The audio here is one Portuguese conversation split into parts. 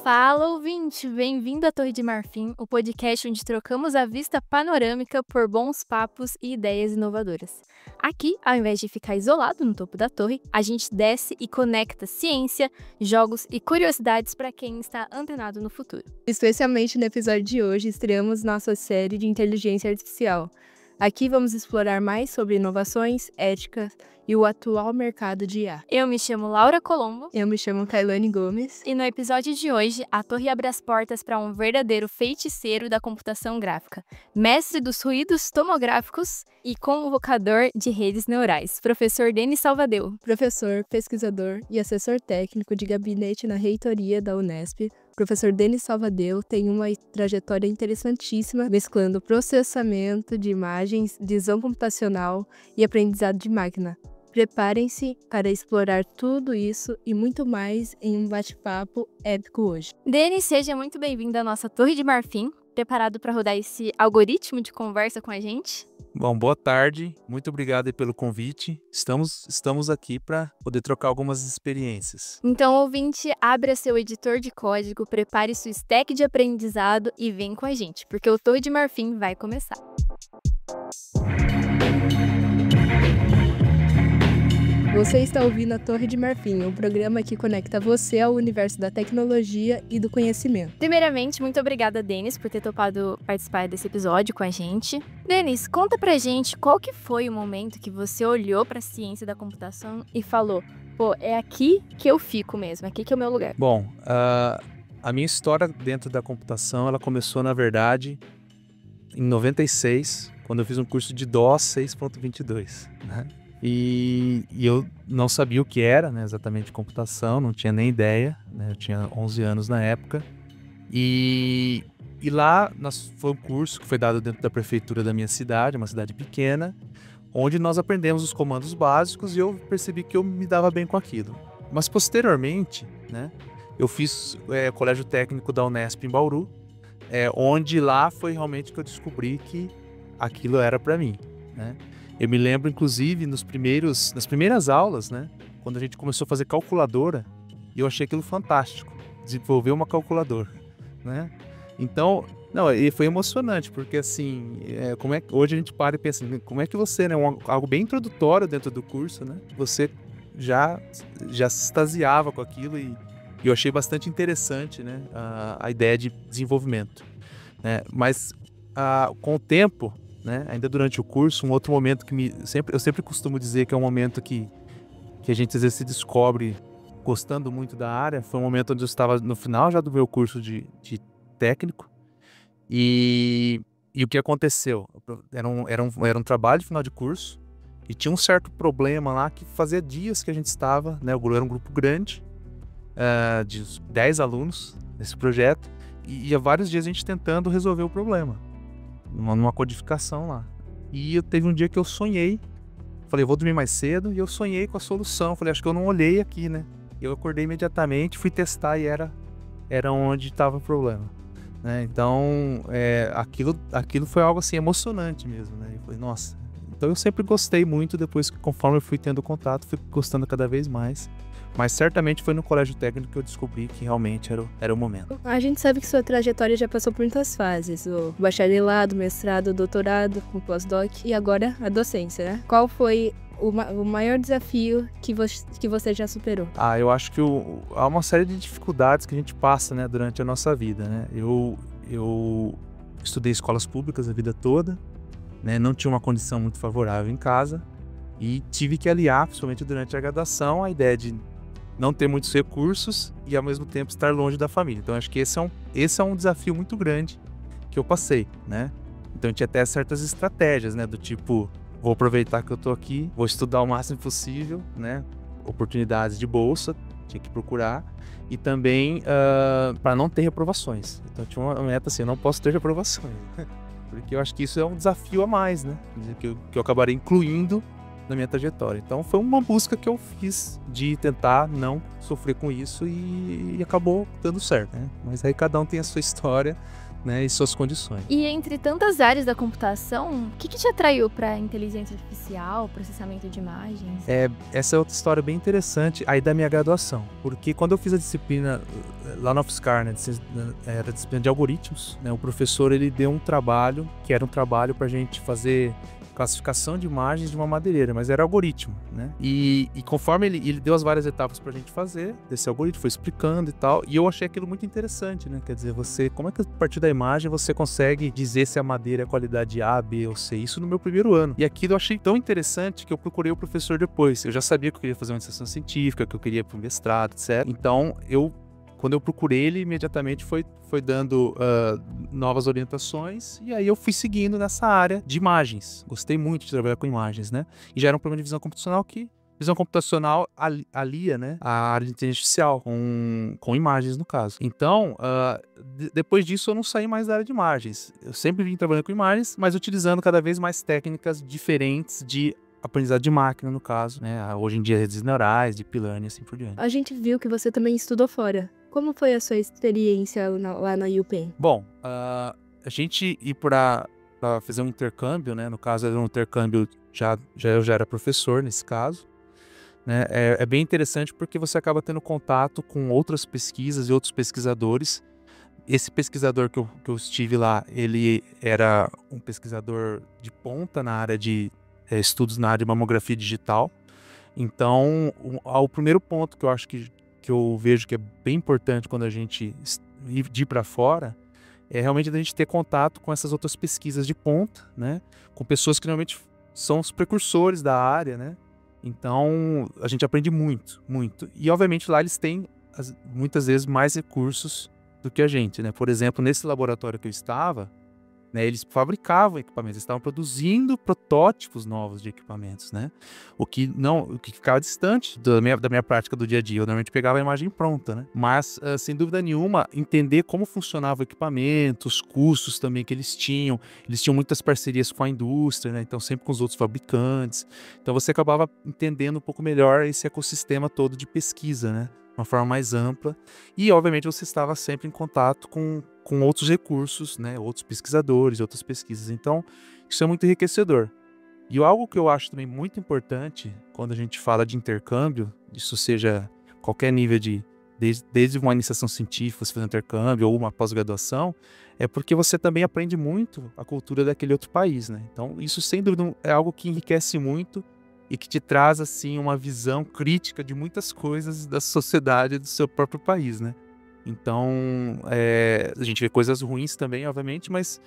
Fala, ouvinte! Bem-vindo à Torre de Marfim, o podcast onde trocamos a vista panorâmica por bons papos e ideias inovadoras. Aqui, ao invés de ficar isolado no topo da torre, a gente desce e conecta ciência, jogos e curiosidades para quem está antenado no futuro. Especialmente no episódio de hoje, estreamos nossa série de inteligência artificial. Aqui vamos explorar mais sobre inovações, ética e o atual mercado de IA. Eu me chamo Laura Colombo. Eu me chamo Kailane Gomes. E no episódio de hoje, a torre abre as portas para um verdadeiro feiticeiro da computação gráfica, mestre dos ruídos tomográficos e convocador de redes neurais, professor Denis Salvadeu. Professor, pesquisador e assessor técnico de gabinete na reitoria da Unesp, professor Denis Salvadeu tem uma trajetória interessantíssima, mesclando processamento de imagens, visão computacional e aprendizado de máquina. Preparem-se para explorar tudo isso e muito mais em um bate-papo épico hoje. Denis, seja muito bem-vindo à nossa Torre de Marfim. Preparado para rodar esse algoritmo de conversa com a gente? Bom, boa tarde. Muito obrigado aí pelo convite. Estamos aqui para poder trocar algumas experiências. Então, ouvinte, abra seu editor de código, prepare sua stack de aprendizado e vem com a gente, porque o Torre de Marfim vai começar. Você está ouvindo a Torre de Marfim, um programa que conecta você ao universo da tecnologia e do conhecimento. Primeiramente, muito obrigada, Denis, por ter topado participar desse episódio com a gente. Denis, conta pra gente qual que foi o momento que você olhou pra ciência da computação e falou, pô, é aqui que eu fico mesmo, aqui que é o meu lugar. Bom, a minha história dentro da computação, ela começou, na verdade, em 96, quando eu fiz um curso de DOS 6.22, né? E eu não sabia o que era, né, exatamente computação, não tinha nem ideia, né, eu tinha 11 anos na época. E lá foi um curso que foi dado dentro da prefeitura da minha cidade, uma cidade pequena, onde nós aprendemos os comandos básicos e eu percebi que eu me dava bem com aquilo. Mas posteriormente, né, eu fiz colégio técnico da Unesp em Bauru, onde lá foi realmente que eu descobri que aquilo era para mim, né. Eu me lembro, inclusive, nas primeiras aulas, né, quando a gente começou a fazer calculadora, e eu achei aquilo fantástico, desenvolver uma calculadora, né? Então, e foi emocionante, porque assim, hoje a gente para e pensa, como é que você, né, algo bem introdutório dentro do curso, né, você já se extasiava com aquilo e eu achei bastante interessante, né, a ideia de desenvolvimento, né? Mas com o tempo, né, ainda durante o curso, um outro momento que eu sempre costumo dizer que é um momento que a gente às vezes se descobre gostando muito da área, foi um momento onde eu estava no final já do meu curso de técnico e o que aconteceu? Era um trabalho de final de curso e tinha um certo problema lá que fazia dias que a gente estava, né, era um grupo grande, de 10 alunos nesse projeto e há vários dias a gente tentando resolver o problema. Numa codificação lá. E teve um dia que eu sonhei, falei, vou dormir mais cedo, e eu sonhei com a solução. Falei, acho que eu não olhei aqui, né? Eu acordei imediatamente, fui testar e era onde estava o problema, né? Então, aquilo foi algo assim emocionante mesmo, né? Eu falei, nossa. Então eu sempre gostei muito, depois que conforme eu fui tendo contato, fui gostando cada vez mais. Mas certamente foi no colégio técnico que eu descobri que realmente era o momento. A gente sabe que sua trajetória já passou por muitas fases, o bacharelado, mestrado, doutorado, o pós-doc e agora a docência, né? Qual foi o maior desafio que você já superou? Eu acho que há uma série de dificuldades que a gente passa, né, durante a nossa vida, né? Eu estudei escolas públicas a vida toda, né? Não tinha uma condição muito favorável em casa e tive que aliar, principalmente durante a graduação, a ideia de não ter muitos recursos e ao mesmo tempo estar longe da família. Então acho que esse é um desafio muito grande que eu passei, né? Então tinha até certas estratégias, né? Do tipo, vou aproveitar que eu tô aqui, vou estudar o máximo possível, né? Oportunidades de bolsa, tinha que procurar. E também para não ter reprovações. Então tinha uma meta assim, eu não posso ter reprovações. Porque eu acho que isso é um desafio a mais, né? Que eu acabarei incluindo na minha trajetória. Então foi uma busca que eu fiz de tentar não sofrer com isso e acabou dando certo, né? Mas aí cada um tem a sua história, né, e suas condições. E entre tantas áreas da computação, o que te atraiu para inteligência artificial, processamento de imagens? Essa é outra história bem interessante aí da minha graduação, porque quando eu fiz a disciplina lá na UFSCar, né, era a disciplina de algoritmos, né, o professor ele deu um trabalho, que era um trabalho para a gente fazer classificação de imagens de uma madeireira, mas era algoritmo, né? E conforme ele deu as várias etapas pra gente fazer desse algoritmo, foi explicando e tal, e eu achei aquilo muito interessante, né? Quer dizer, como é que a partir da imagem você consegue dizer se a madeira é qualidade A, B ou C? Isso no meu primeiro ano. E aquilo eu achei tão interessante que eu procurei o professor depois. Eu já sabia que eu queria fazer uma iniciação científica, que eu queria ir para um mestrado, etc. Então, quando eu procurei ele, imediatamente foi dando novas orientações, e aí eu fui seguindo nessa área de imagens. Gostei muito de trabalhar com imagens, né? E já era um problema de visão computacional que visão computacional alia, né, a área de inteligência artificial com imagens, no caso. Então, depois disso eu não saí mais da área de imagens. Eu sempre vim trabalhando com imagens, mas utilizando cada vez mais técnicas diferentes de aprendizado de máquina, no caso, né? Hoje em dia, redes neurais, deep learning e assim por diante. A gente viu que você também estudou fora. Como foi a sua experiência lá na UPenn? Bom, a gente ir para fazer um intercâmbio, né? No caso, era um intercâmbio, eu já era professor nesse caso, né? É bem interessante porque você acaba tendo contato com outras pesquisas e outros pesquisadores. Esse pesquisador que eu estive lá, ele era um pesquisador de ponta na área de estudos na área de mamografia digital. Então, o primeiro ponto que eu acho que eu vejo que é bem importante quando a gente ir para fora é realmente a gente ter contato com essas outras pesquisas de ponta, né? Com pessoas que realmente são os precursores da área, né? Então, a gente aprende muito, muito. E, obviamente, lá eles têm, muitas vezes, mais recursos do que a gente, né? Por exemplo, nesse laboratório que eu estava, né, eles fabricavam equipamentos, eles estavam produzindo protótipos novos de equipamentos, né? O que ficava distante da minha prática do dia a dia. Eu normalmente pegava a imagem pronta, né? Mas, sem dúvida nenhuma, entender como funcionava o equipamento, os custos também que eles tinham muitas parcerias com a indústria, né? Então sempre com os outros fabricantes. Então você acabava entendendo um pouco melhor esse ecossistema todo de pesquisa, né? De uma forma mais ampla. E, obviamente, você estava sempre em contato com outros recursos, né, outros pesquisadores, outras pesquisas. Então, isso é muito enriquecedor. E algo que eu acho também muito importante quando a gente fala de intercâmbio, isso seja qualquer nível desde uma iniciação científica, você fazer um intercâmbio ou uma pós-graduação, é porque você também aprende muito a cultura daquele outro país, né? Então, isso sem dúvida é algo que enriquece muito e que te traz, assim, uma visão crítica de muitas coisas da sociedade do seu próprio país, né? Então, a gente vê coisas ruins também, obviamente, mas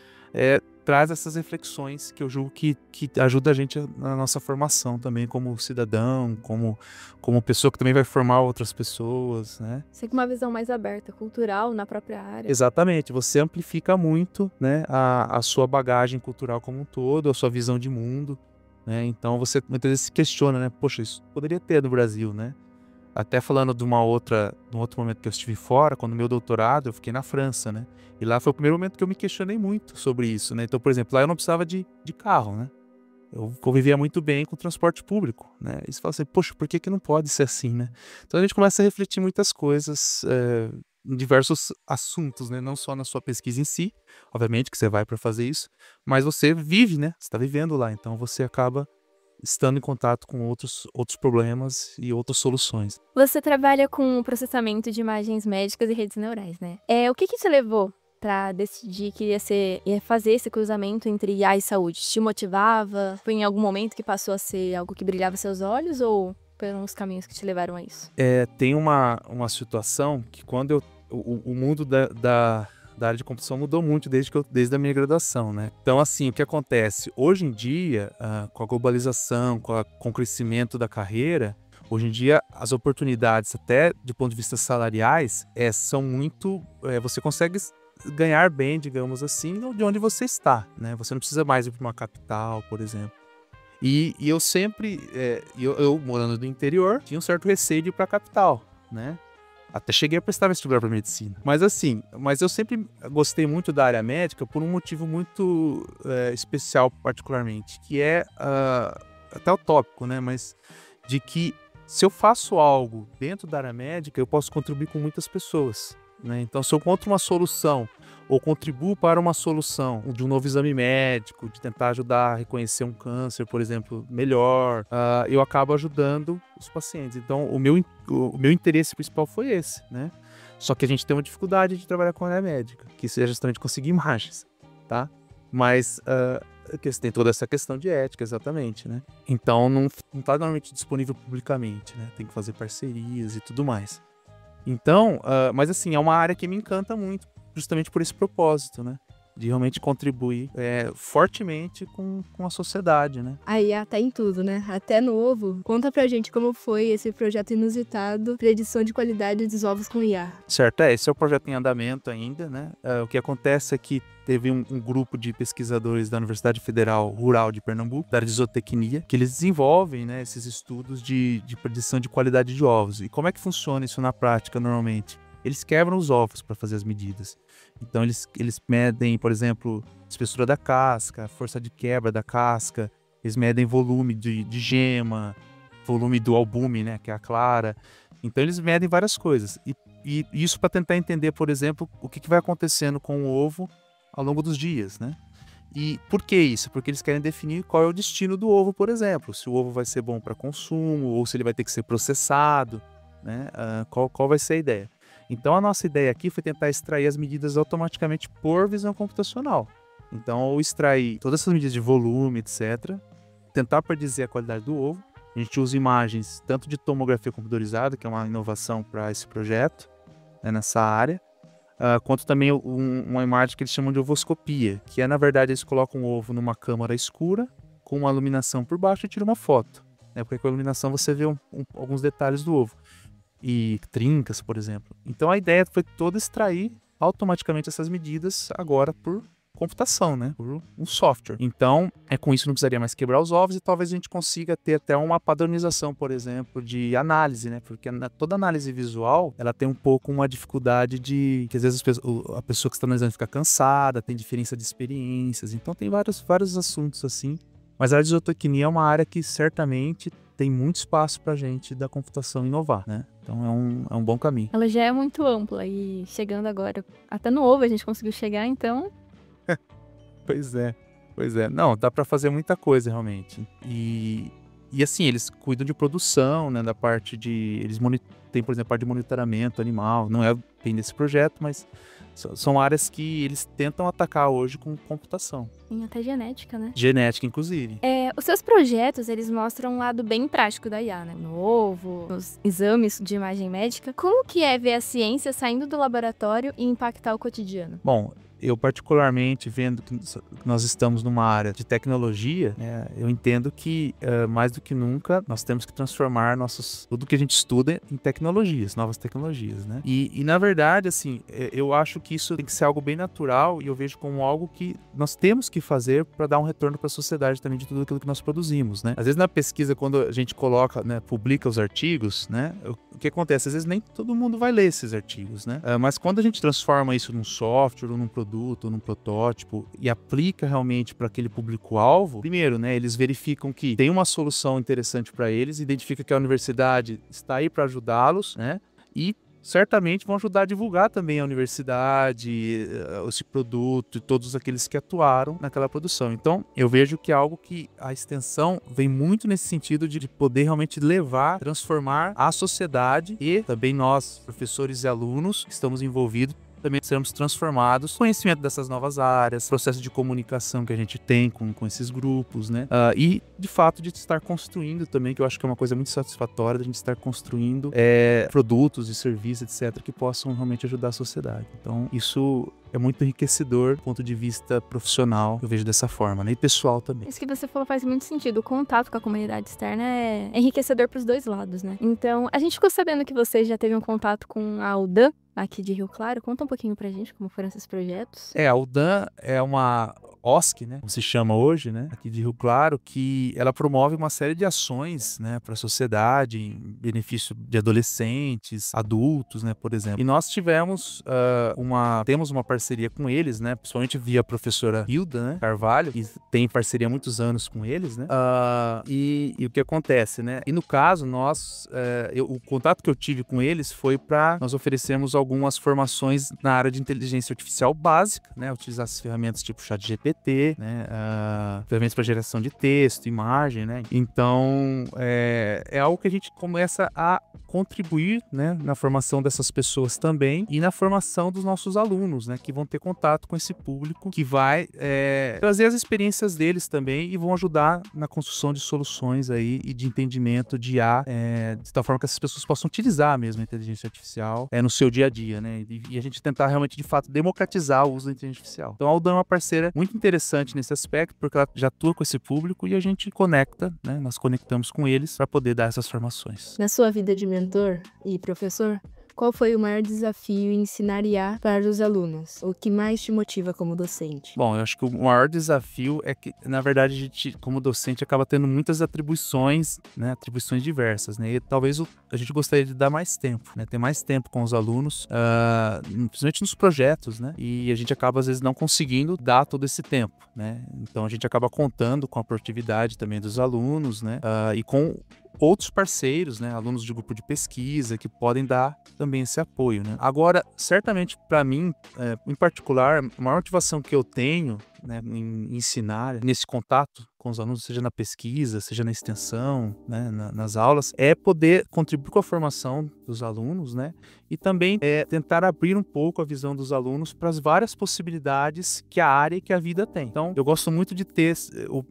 traz essas reflexões que eu julgo que ajuda a gente na nossa formação também como cidadão, como pessoa que também vai formar outras pessoas, né? Você com uma visão mais aberta, cultural, na própria área. Exatamente, você amplifica muito, né, a sua bagagem cultural como um todo, a sua visão de mundo, né? Então você muitas vezes se questiona, né? Poxa, isso poderia ter no Brasil, né? Até falando de um outro momento que eu estive fora, quando meu doutorado, eu fiquei na França, né? E lá foi o primeiro momento que eu me questionei muito sobre isso, né? Então, por exemplo, lá eu não precisava de carro, né? Eu convivia muito bem com o transporte público, né? E você fala assim, poxa, por que não pode ser assim, né? Então a gente começa a refletir muitas coisas em diversos assuntos, né? Não só na sua pesquisa em si, obviamente que você vai para fazer isso, mas você vive, né? Você está vivendo lá, então você acaba estando em contato com outros problemas e outras soluções. Você trabalha com o processamento de imagens médicas e redes neurais, né? O que te levou para decidir que ia fazer esse cruzamento entre IA e saúde? Te motivava? Foi em algum momento que passou a ser algo que brilhava seus olhos ou foram os caminhos que te levaram a isso? Tem uma situação que quando o mundo da área de computação mudou muito desde a minha graduação, né? Então, assim, o que acontece? Hoje em dia, com a globalização, com o crescimento da carreira, hoje em dia as oportunidades, até do ponto de vista salariais, são muito... você consegue ganhar bem, digamos assim, de onde você está, né? Você não precisa mais ir para uma capital, por exemplo. E eu sempre, eu morando no interior, tinha um certo receio de ir para a capital, né? Até cheguei a prestar vestibular para medicina. Mas eu sempre gostei muito da área médica por um motivo muito especial, particularmente, que é até utópico, né? Mas de que se eu faço algo dentro da área médica, eu posso contribuir com muitas pessoas, né? Então, se eu encontro uma solução ou contribuo para uma solução de um novo exame médico, de tentar ajudar a reconhecer um câncer, por exemplo, melhor, eu acabo ajudando os pacientes. Então, o meu interesse principal foi esse, né? Só que a gente tem uma dificuldade de trabalhar com a área médica, que seja justamente conseguir imagens, tá? Mas tem toda essa questão de ética, exatamente, né? Então, não está normalmente disponível publicamente, né? Tem que fazer parcerias e tudo mais. Então, mas assim, é uma área que me encanta muito, justamente por esse propósito, né? De realmente contribuir fortemente com a sociedade, né? Aí até em tudo, né? Até no ovo. Conta pra gente como foi esse projeto inusitado, predição de qualidade dos ovos com IA. Certo, esse é o projeto em andamento ainda, né? O que acontece é que teve um grupo de pesquisadores da Universidade Federal Rural de Pernambuco, da área de zootecnia, que eles desenvolvem, né, esses estudos de predição de qualidade de ovos. E como é que funciona isso na prática normalmente? Eles quebram os ovos para fazer as medidas. Então, eles medem, por exemplo, a espessura da casca, a força de quebra da casca, eles medem volume de gema, volume do albume, né, que é a clara. Então, eles medem várias coisas. E isso para tentar entender, por exemplo, o que vai acontecendo com o ovo ao longo dos dias, né? E por que isso? Porque eles querem definir qual é o destino do ovo, por exemplo. Se o ovo vai ser bom para consumo ou se ele vai ter que ser processado, né? Qual vai ser a ideia? Então, a nossa ideia aqui foi tentar extrair as medidas automaticamente por visão computacional. Então, ao extrair todas essas medidas de volume, etc., tentar predizer a qualidade do ovo. A gente usa imagens tanto de tomografia computadorizada, que é uma inovação para esse projeto, né, nessa área, quanto também uma imagem que eles chamam de ovoscopia, que é, na verdade, eles colocam o ovo numa câmara escura, com uma iluminação por baixo e tiram uma foto. Né, porque com a iluminação você vê alguns detalhes do ovo. E trincas, por exemplo. Então a ideia foi toda extrair automaticamente essas medidas agora por computação, né? Por um software. Então, com isso não precisaria mais quebrar os ovos e talvez a gente consiga ter até uma padronização, por exemplo, de análise, né? Porque toda análise visual, ela tem um pouco uma dificuldade de que às vezes a pessoa que está analisando fica cansada, tem diferença de experiências. Então tem vários assuntos assim. Mas a área de zootecnia é uma área que certamente tem muito espaço para a gente da computação inovar, né? Então é um bom caminho. Ela já é muito ampla e chegando agora, até no ovo a gente conseguiu chegar, então... Pois é. Não, dá para fazer muita coisa realmente. E assim, eles cuidam de produção, né? Da parte de... Eles têm, por exemplo, a parte de monitoramento animal. Não é bem desse projeto, mas são áreas que eles tentam atacar hoje com computação. Sim, até genética, né? Genética, inclusive. Os seus projetos, eles mostram um lado bem prático da IA, né? No ovo, nos exames de imagem médica. Como que é ver a ciência saindo do laboratório e impactar o cotidiano? Bom, eu particularmente, vendo que nós estamos numa área de tecnologia, né, eu entendo que, mais do que nunca, nós temos que transformar tudo que a gente estuda em tecnologias, novas tecnologias, né? E na verdade, assim, eu acho que isso tem que ser algo bem natural e eu vejo como algo que nós temos que fazer para dar um retorno para a sociedade também de tudo aquilo que nós produzimos, né? Às vezes na pesquisa, quando a gente coloca, né, publica os artigos, né, o que acontece? Às vezes nem todo mundo vai ler esses artigos, né? Mas quando a gente transforma isso num software ou num produto, ou num protótipo e aplica realmente para aquele público-alvo, primeiro, né, eles verificam que tem uma solução interessante para eles, identifica que a universidade está aí para ajudá-los, né, e certamente vão ajudar a divulgar também a universidade, esse produto e todos aqueles que atuaram naquela produção. Então, eu vejo que é algo que a extensão vem muito nesse sentido de poder realmente levar, transformar a sociedade e também nós, professores e alunos que estamos envolvidos, também sermos transformados, conhecimento dessas novas áreas, processo de comunicação que a gente tem com esses grupos, né? E, de fato, de estar construindo também, que eu acho que é uma coisa muito satisfatória, de a gente estar construindo produtos e serviços, etc., que possam realmente ajudar a sociedade. Então, isso é muito enriquecedor do ponto de vista profissional, eu vejo dessa forma, né? E pessoal também. Isso que você falou faz muito sentido. O contato com a comunidade externa é enriquecedor para os dois lados, né? Então, a gente ficou sabendo que você já teve um contato com a UDAM, aqui de Rio Claro. Conta um pouquinho pra gente como foram esses projetos. A UDAM é uma OSC, né, como se chama hoje, né, aqui de Rio Claro, que ela promove uma série de ações, né, para a sociedade, em benefício de adolescentes, adultos, né, por exemplo. E nós temos uma parceria com eles, né? Principalmente via a professora Hilda, né, Carvalho, que tem parceria há muitos anos com eles, né? E o que acontece, né? E no caso, o contato que eu tive com eles foi para nós oferecermos algumas formações na área de inteligência artificial básica, né? Utilizar essas ferramentas tipo ChatGPT, né? Ferramentas para geração de texto, imagem, né? Então, é algo que a gente começa a contribuir, né, na formação dessas pessoas também e na formação dos nossos alunos, né, que vão ter contato com esse público, que vai trazer as experiências deles também e vão ajudar na construção de soluções aí e de entendimento de IA, de tal forma que essas pessoas possam utilizar mesmo a inteligência artificial no seu dia a dia, né, e a gente tentar realmente, de fato, democratizar o uso da inteligência artificial. Então a Udam é uma parceira muito interessante nesse aspecto, porque ela já atua com esse público e a gente conecta, né, nós conectamos com eles para poder dar essas formações. Na sua vida de mentor e professor, qual foi o maior desafio em ensinar IA para os alunos? O que mais te motiva como docente? Bom, eu acho que o maior desafio é que, na verdade, a gente, como docente, acaba tendo muitas atribuições, né, atribuições diversas, né, e talvez a gente gostaria de dar mais tempo, né, ter mais tempo com os alunos, principalmente nos projetos, né, e a gente acaba, às vezes, não conseguindo dar todo esse tempo, né, então a gente acaba contando com a produtividade também dos alunos, né, e com outros parceiros, né, alunos de grupo de pesquisa que podem dar também esse apoio, né. Agora, certamente para mim, em particular, a maior motivação que eu tenho, né, em ensinar, nesse contato com os alunos, seja na pesquisa, seja na extensão, né, nas aulas, é poder contribuir com a formação dos alunos, né, e também tentar abrir um pouco a visão dos alunos para as várias possibilidades que a área e que a vida tem. Então, eu gosto muito de ter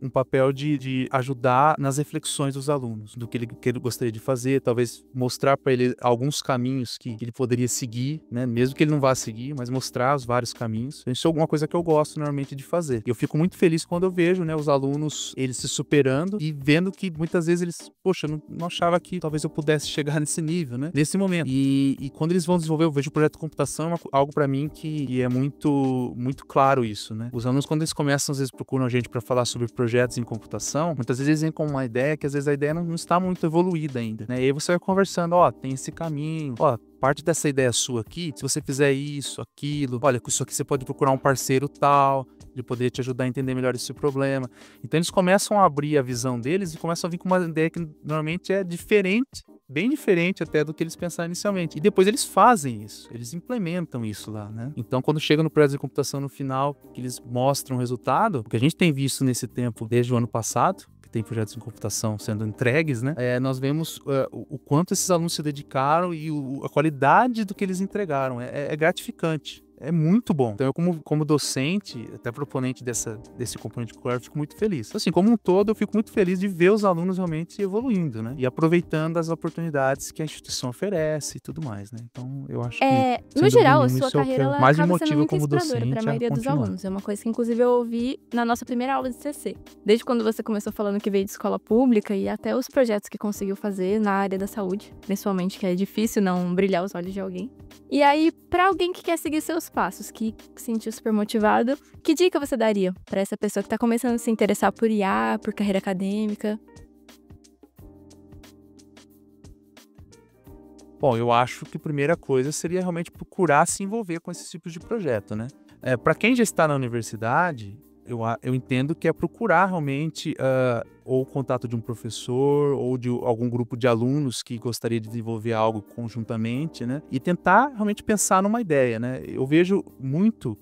um papel de ajudar nas reflexões dos alunos, do que ele gostaria de fazer, talvez mostrar para ele alguns caminhos que ele poderia seguir, né, mesmo que ele não vá seguir, mas mostrar os vários caminhos. Isso é alguma coisa que eu gosto normalmente de fazer. Eu fico muito feliz quando eu vejo, né, os alunos, eles se superando e vendo que muitas vezes eles, poxa, não achava que talvez eu pudesse chegar nesse nível, né, nesse momento. E quando eles vão desenvolver, eu vejo o projeto de computação, algo para mim que é muito, muito claro isso, né. Os alunos, quando eles começam, às vezes procuram a gente para falar sobre projetos em computação, muitas vezes eles vêm com uma ideia que às vezes a ideia não está muito evoluída ainda, né, e aí você vai conversando, tem esse caminho, parte dessa ideia sua aqui, se você fizer isso, aquilo, olha, com isso aqui você pode procurar um parceiro tal, de poder te ajudar a entender melhor esse problema. Então eles começam a abrir a visão deles e começam a vir com uma ideia que normalmente é diferente, bem diferente até do que eles pensaram inicialmente. E depois eles fazem isso, eles implementam isso lá, né? Então quando chega no projeto de computação no final, que eles mostram o resultado, o que a gente tem visto nesse tempo desde o ano passado, que tem projetos de computação sendo entregues, né? Nós vemos o quanto esses alunos se dedicaram e a qualidade do que eles entregaram. É gratificante. É muito bom. Então eu, como docente, até proponente desse componente curricular, eu fico muito feliz. Assim, como um todo, eu fico muito feliz de ver os alunos realmente evoluindo, né? E aproveitando as oportunidades que a instituição oferece e tudo mais, né? Então, eu acho que, no geral, a nenhuma, sua isso carreira ela mais me acaba sendo motiva muito como inspiradora docente para a maioria a dos continuar. alunos. É uma coisa que, inclusive, eu ouvi na nossa primeira aula de CC. Desde quando você começou falando que veio de escola pública e até os projetos que conseguiu fazer na área da saúde, principalmente, que é difícil não brilhar os olhos de alguém. E aí, para alguém que quer seguir seus passos, que se sentiu super motivado, que dica você daria para essa pessoa que está começando a se interessar por IA, por carreira acadêmica? Bom, eu acho que a primeira coisa seria realmente procurar se envolver com esses tipos de projeto, né? Para quem já está na universidade, eu entendo que é procurar realmente ou o contato de um professor ou de algum grupo de alunos que gostaria de desenvolver algo conjuntamente, né? E tentar realmente pensar numa ideia, né? Eu vejo muito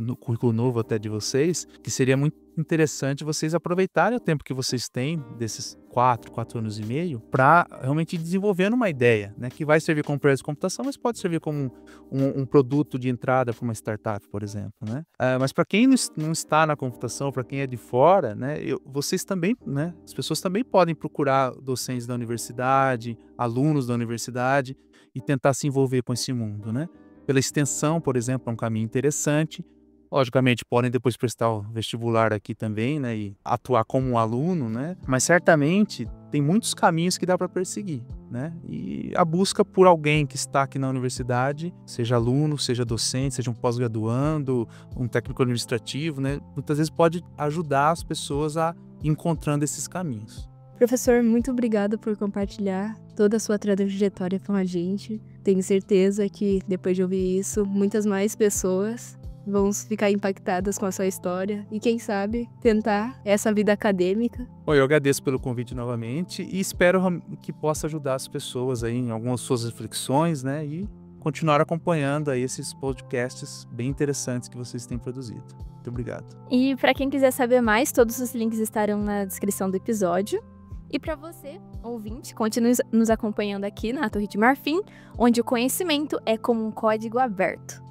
no currículo novo até de vocês, que seria muito interessante vocês aproveitarem o tempo que vocês têm, desses 4 anos e meio, para realmente desenvolver uma ideia, né? Que vai servir como projeto de computação, mas pode servir como um produto de entrada para uma startup, por exemplo, né? Mas para quem não está na computação, para quem é de fora, né? Vocês também, né? As pessoas também podem procurar docentes da universidade, alunos da universidade e tentar se envolver com esse mundo, né? Pela extensão, por exemplo, é um caminho interessante. Logicamente, podem depois prestar o vestibular aqui também, né? E atuar como um aluno, né? Mas certamente tem muitos caminhos que dá para perseguir, né? E a busca por alguém que está aqui na universidade, seja aluno, seja docente, seja um pós-graduando, um técnico administrativo, né? Muitas vezes pode ajudar as pessoas a ir encontrando esses caminhos. Professor, muito obrigada por compartilhar toda a sua trajetória com a gente. Tenho certeza que, depois de ouvir isso, muitas mais pessoas vão ficar impactadas com a sua história e, quem sabe, tentar essa vida acadêmica. Bom, eu agradeço pelo convite novamente e espero que possa ajudar as pessoas aí em algumas suas reflexões, né? E continuar acompanhando aí esses podcasts bem interessantes que vocês têm produzido. Muito obrigado. E para quem quiser saber mais, todos os links estarão na descrição do episódio. E para você, ouvinte, continue nos acompanhando aqui na Torre de Marfim, onde o conhecimento é como um código aberto.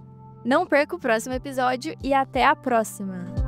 Não perca o próximo episódio e até a próxima!